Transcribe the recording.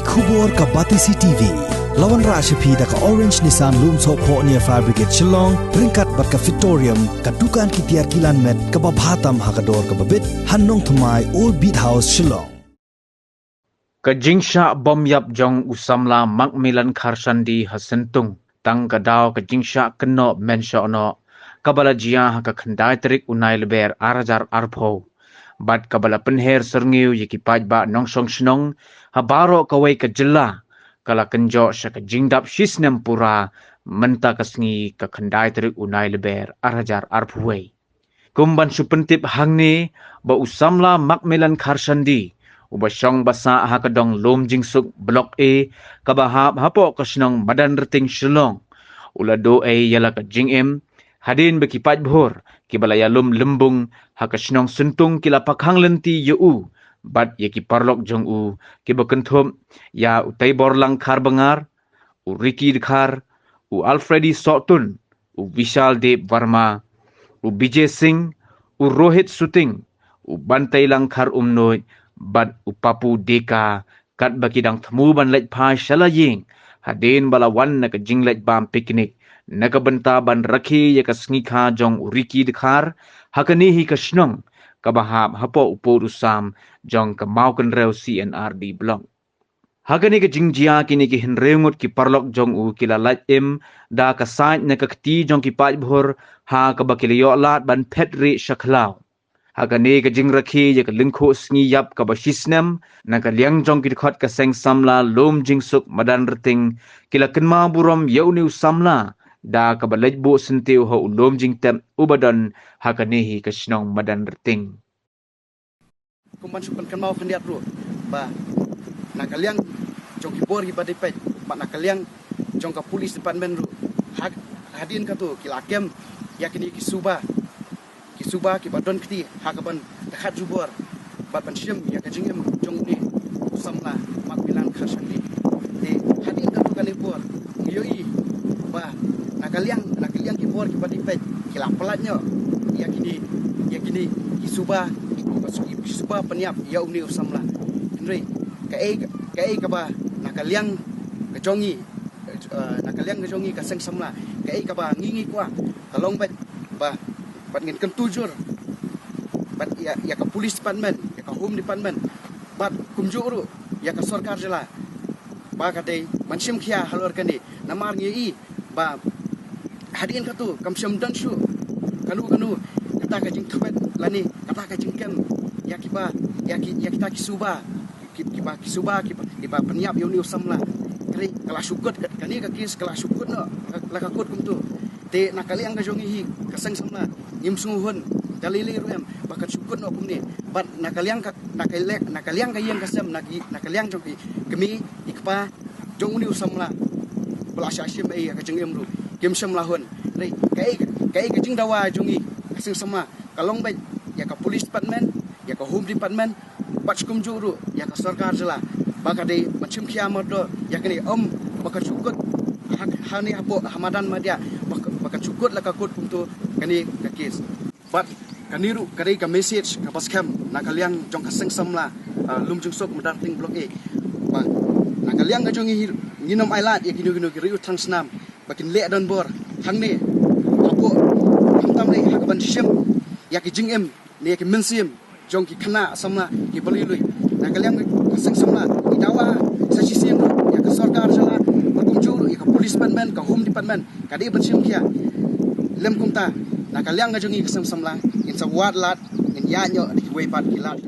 Kubor ka Batisi TV. Lawan Rashapi da ka Orange Nissan Loom So Po near Fire Brigade Shillong, Ringkat bat ka Victorium, ka Dukan ki Tiar Kilan Met, ka Babhatam Hakador ka Babit, Hannong Thamai Old Beat House Shillong. Ka Jingsha bom yap jong usamla Macmillan Kharsandi hasentung, tang ka daw ka Jingsha keno mensha ono, kabala jia ha ka khandai trik unai leber arajar arpho. Bat kabala penher serniu yikipaj ba nong song shnong, habaro kawai ka jilla, kala kenjo sya ka jingdap shisnem pura, menta kasngi ka khandai trik unai leber arajar arphway. Kumban supentip hangni ba usamla Macmillan Kharsandi, ubasyong basa hakadong lom jingsuk blok A, kabahap hapo kasnong madan reting Shillong, ulado A yala ka jingem, hadin bekipaj bhor, kibalaya lum lembung, hakasnong sentung kila pakhang lenti yu, bat yaki parlok jong u, kibakenthum, ya utai borlang khar bengar, u Ricky Khar, u Alfredi Sotun, u Vishal Dev Varma, u Bijay Singh, u Rohit Suting, u Bantai Lang Khar Umnoy, bat u Papu Deka, kat bakidang temu ban lej pa shalaying, hadin balawan naka jinglej bam piknik, nakabenta ban rakhi yaka sngi kha jong u Ricky Khar, hakani hi kashnong, kabahap hapo upor usam jong kamaukan rew CNRD blong. Hagani ka jingjia kini ki hinreungut ki parlok jong u kila laj im da ka saint na ka kti jong ki paj bhor ha ka bakiliyo lat ban petri shaklaw. Hagani ka jingrakhi ya ka lingkho sngi yap ka bashisnem na ka liang jong ki khot ka seng samla lom jingsuk madan rting kila kenma burom yauni usamla da ka balaj bo sentiu ho lom jingtem ubadan hagani hi ka shnong madan rting. Kumban supan kenmau kendiat ru ba nakaliang jong kibor ki badipet mak nakaliang jong ka polis department ru hadin ka tu kilakem yakini kisuba ki badon kti hakaban dekat jubor bat pansyem ya ka jingem jong ni samla Macmillan Kharsandi de hadin ka tu kalipor yoi ba nakaliang kibor ki badipet kilapelatnya yakini kisuba peniap ya uni samla Henry kai ka ba nakaliang ka jongi ka seng samla kai ka ba ngingi kwa kalong ba ngin kan tujur bat ya ka police department ya ka home department bat kumjur ya ka sarkar jela ba ka dei mansim khia halor kani namar ngi ba hadin ka tu kamsam dan shu kanu kata ka jing thobet lani kata ka jing kem ya kita kisuba kiba peniap yoni usamla kri kala syukut kani ka kis kala syukut no la ka kot kumtu te nakaliang ka jongi hi kasang samla ngim sunguhun dalili ruem bakat syukut no kumni bat nakaliang ka yang kasam nakaliang jongi kemi ikpa jong uni usamla bala syashim ai ka jengem ru kim samla hun ri kai ka jing dawa jongi kasang sama kalong bai ya ka police department ya ka home department bat kumjuru ya ka sarkar jela bakade macam kiamat do ya kini bakat syukut hani apo hamadan madia bakat syukut la ka kot untuk kani ka kes bat kaniru kare ka message ka paskam nakaliang jong ka seng samla lum jung sok madar ting blok e ba nakaliang ka jong nginom ailat ya kini ki riu transnam bakin le don bor hangni apo hamtam le hakaban shim ya ki jingem ne ki mensim jong ki khana samla ki balilui nakaliang ka seng samla idawa sa sisim ya ka sarkar jala kumjuru ya ka police department ka home department ka di bensim kia lem kumta nakaliang ka jongi ka seng samla in sa wad lat in ya nyo di way pat kilat